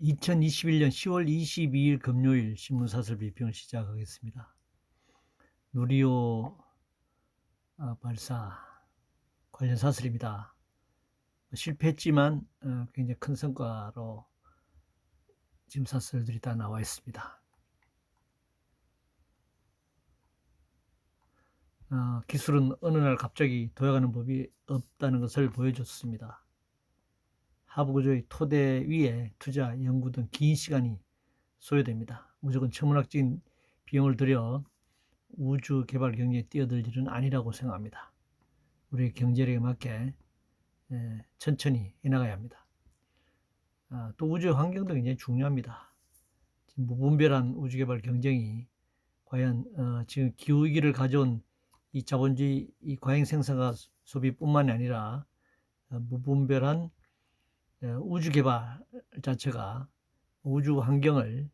2021년 10월 22일 금요일 신문사설 비평을 시작하겠습니다. 누리호 발사 관련 사설입니다. 실패했지만 굉장히 큰 성과로 지금 사설들이 다 나와 있습니다. 기술은 어느 날 갑자기 도약하는 법이 없다는 것을 보여줬습니다. 하부구조의 토대 위에 투자, 연구 등 긴 시간이 소요됩니다. 무조건 천문학적인 비용을 들여 우주 개발 경제에 뛰어들 일은 아니라고 생각합니다. 우리의 경제력에 맞게 천천히 해나가야 합니다. 또 우주 환경도 굉장히 중요합니다. 지금 무분별한 우주 개발 경쟁이 과연 지금 기후위기를 가져온 이 자본주의 이 과잉 생산과 소비뿐만이 아니라 무분별한 우주 개발 자체가 우주 환경을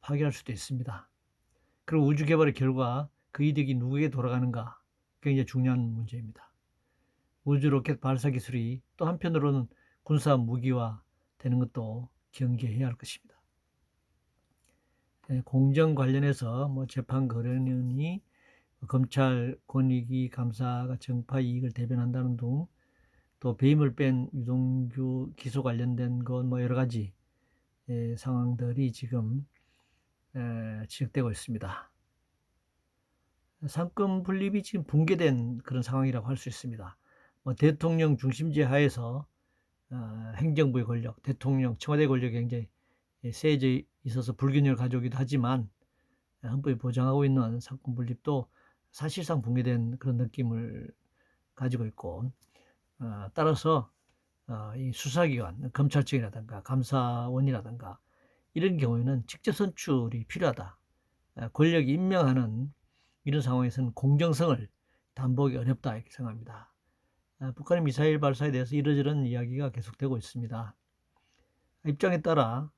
파괴할 수도 있습니다. 그리고 우주 개발의 결과 그 이득이 누구에게 돌아가는가 굉장히 중요한 문제입니다. 우주 로켓 발사 기술이 또 한편으로는 군사 무기화 되는 것도 경계해야 할 것입니다. 공정 관련해서 재판 거래느니 검찰 권익위 감사가 정파 이익을 대변한다는 등 또 배임을 뺀 유동규 기소 관련된 것 여러 가지 상황들이 지금 지적되고 있습니다. 상권 분립이 지금 붕괴된 그런 상황이라고 할 수 있습니다. 대통령 중심제 하에서 행정부의 권력, 대통령, 청와대 권력이 굉장히 세져 있어서 불균형을 가져오기도 하지만 헌법이 보장하고 있는 상권 분립도 사실상 붕괴된 그런 느낌을 가지고 있고 따라서 이 수사기관, 검찰청이라든가 감사원이라든가 이런 경우에는 직접 선출이 필요하다. 권력이 임명하는 이런 상황에서는 공정성을 담보하기 어렵다 이렇게 생각합니다. 북한의 미사일 발사에 대해서 이러저런 이야기가 계속되고 있습니다. 입장에 따라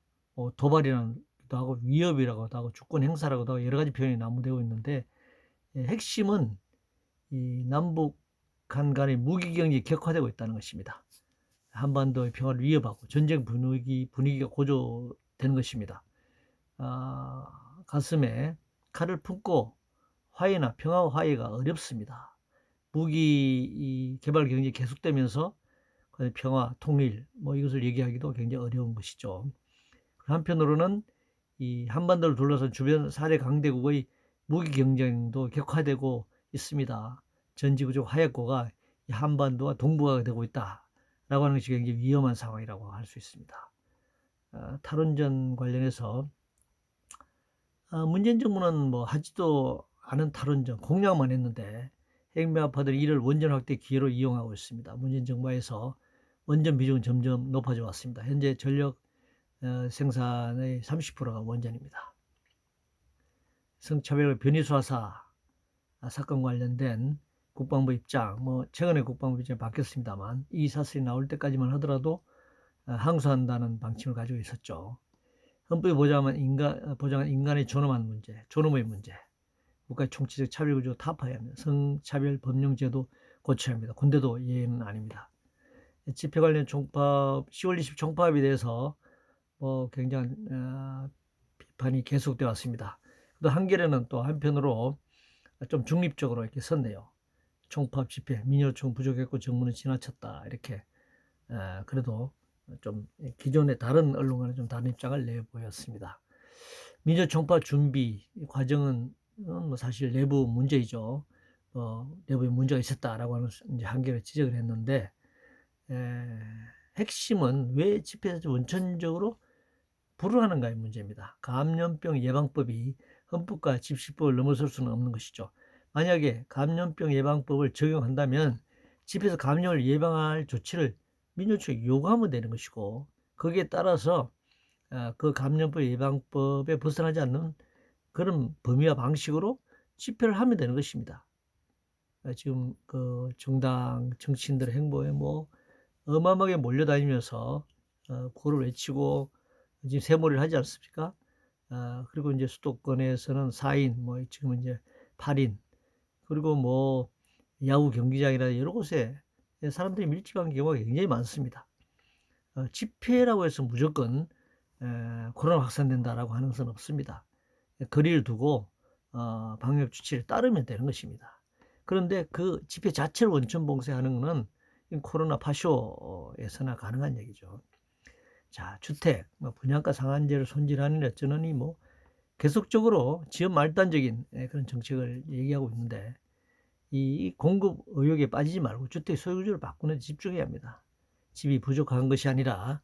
도발이라고도 하고 위협이라고도 하고 주권 행사라고도 하고 여러 가지 표현이 난무되고 있는데 핵심은 이 남북한 간의 무기 경쟁이 격화되고 있다는 것입니다. 한반도의 평화를 위협하고 전쟁 분위기가 고조되는 것입니다. 가슴에 칼을 품고 화해나 평화 화해가 어렵습니다. 무기 개발 경쟁이 계속되면서 평화, 통일 이것을 얘기하기도 굉장히 어려운 것이죠. 한편으로는 이 한반도를 둘러싼 주변 4대 강대국의 무기 경쟁도 격화되고 있습니다. 전지구적 하약고가 한반도와 동북아가 되고 있다라고 하는 것이 굉장히 위험한 상황이라고 할 수 있습니다. 탈원전 관련해서 문재인 정부는 하지도 않은 탈원전 공약만 했는데 핵미화파들이 이를 원전 확대 기회로 이용하고 있습니다. 문재인 정부에서 원전 비중은 점점 높아져 왔습니다. 현재 전력 생산의 30%가 원전입니다. 성차별 변이수하사 사건 관련된 국방부 입장, 최근에 국방부 입장이 바뀌었습니다만 이 사실이 나올 때까지만 하더라도 항소한다는 방침을 가지고 있었죠. 헌법이 보장한 인간의 존엄한 문제, 존엄의 문제, 국가의 총체적 차별구조 타파해야 합니다. 성차별 법령제도 고쳐야 합니다. 군대도 예는 아닙니다. 집회 관련 총파업, 10월 20 총파업에 대해서 굉장한 비판이 계속되어 왔습니다. 또 한겨레는 또 한편으로 좀 중립적으로 이렇게 섰네요. 총파업 집회, 민요총 부족했고 정부는 지나쳤다 이렇게 그래도 좀 기존의 다른 언론과는 좀 다른 입장을 내보였습니다. 민주총파 준비 과정은 사실 내부 문제이죠. 내부에 문제가 있었다라고 하는 이제 한겨레 지적을 했는데 핵심은 왜 집회에서 원천적으로 불응하는가의 문제입니다. 감염병 예방법이 헌법과 집시법을 넘어설 수는 없는 것이죠. 만약에 감염병 예방법을 적용한다면 집에서 감염을 예방할 조치를 민주주의 요구하면 되는 것이고 거기에 따라서 그 감염병 예방법에 벗어나지 않는 그런 범위와 방식으로 집회를 하면 되는 것입니다. 지금 그 정당 정치인들의 행보에 어마어마하게 몰려다니면서 구호를 외치고 지금 세몰이를 하지 않습니까? 그리고 이제 수도권에서는 4인, 지금 이제 8인, 그리고 야구 경기장이나 여러 곳에 사람들이 밀집한 경우가 굉장히 많습니다. 집회라고 해서 무조건 코로나 확산된다라고 하는 것은 없습니다. 거리를 두고 방역 조치를 따르면 되는 것입니다. 그런데 그 집회 자체를 원천 봉쇄하는 것은 코로나 파쇼에서나 가능한 얘기죠. 자, 주택, 분양가 상한제를 손질하는 어쩌느니 계속적으로 지연 말단적인 그런 정책을 얘기하고 있는데, 이 공급 의욕에 빠지지 말고 주택 소유주를 바꾸는 데 집중해야 합니다. 집이 부족한 것이 아니라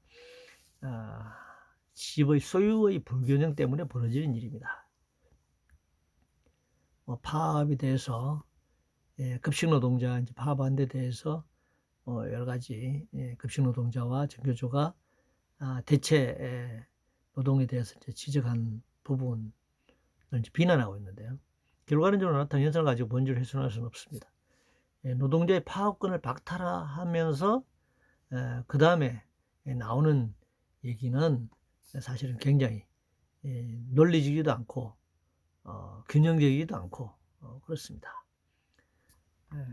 집의 소유의 불균형 때문에 벌어지는 일입니다. 파업에 대해서 급식노동자 파업 반대에 대해서 여러 가지 급식노동자와 전교조가 대체 노동에 대해서 이제 지적한 부분을 이제 비난하고 있는데요. 결과론적으로 나타난 현상을 가지고 본질을 훼손할 수는 없습니다. 노동자의 파업권을 박탈하면서 그 다음에 나오는 얘기는 사실은 굉장히 논리적이지도 않고 균형적이지도 않고 그렇습니다.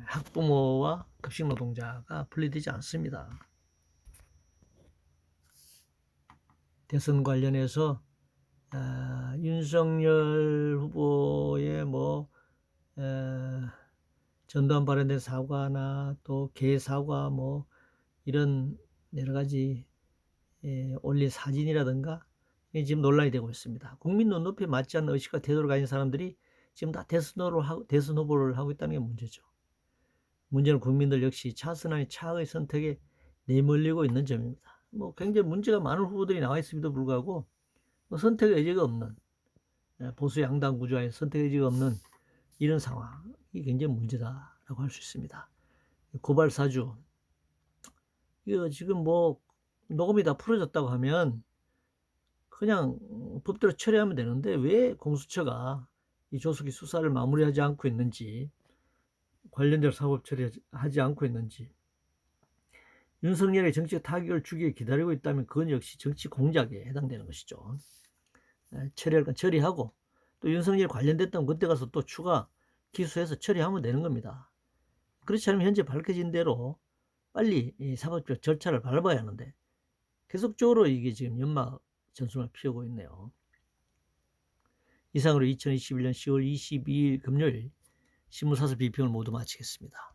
학부모와 급식노동자가 분리되지 않습니다. 대선 관련해서 윤석열 후보의 전두환 발언된 사과나 또 개 사과 이런 여러 가지 올린 사진이라든가 지금 논란이 되고 있습니다. 국민 눈높이에 맞지 않는 의식과 태도를 가진 사람들이 지금 다 대선 후보를 하고 있다는 게 문제죠. 문제는 국민들 역시 차선 아닌 차의 선택에 내몰리고 있는 점입니다. 굉장히 문제가 많은 후보들이 나와 있음에도 불구하고 선택의 의지가 없는, 보수 양당 구조에 선택의 의지가 없는 이런 상황이 굉장히 문제다라고 할 수 있습니다. 고발 사주, 이거 지금 녹음이 다 풀어졌다고 하면 그냥 법대로 처리하면 되는데 왜 공수처가 이 조속히 수사를 마무리하지 않고 있는지, 관련된 사법 처리하지 않고 있는지, 윤석열의 정치적 타격을 주기에 기다리고 있다면 그건 역시 정치 공작에 해당되는 것이죠. 처리할 건 처리하고 또 윤석열 관련됐다면 그때 가서 또 추가 기소해서 처리하면 되는 겁니다. 그렇지 않으면 현재 밝혀진 대로 빨리 이 사법적 절차를 밟아야 하는데 계속적으로 이게 지금 연막 전술을 피우고 있네요. 이상으로 2021년 10월 22일 금요일 신문사설 비평을 모두 마치겠습니다.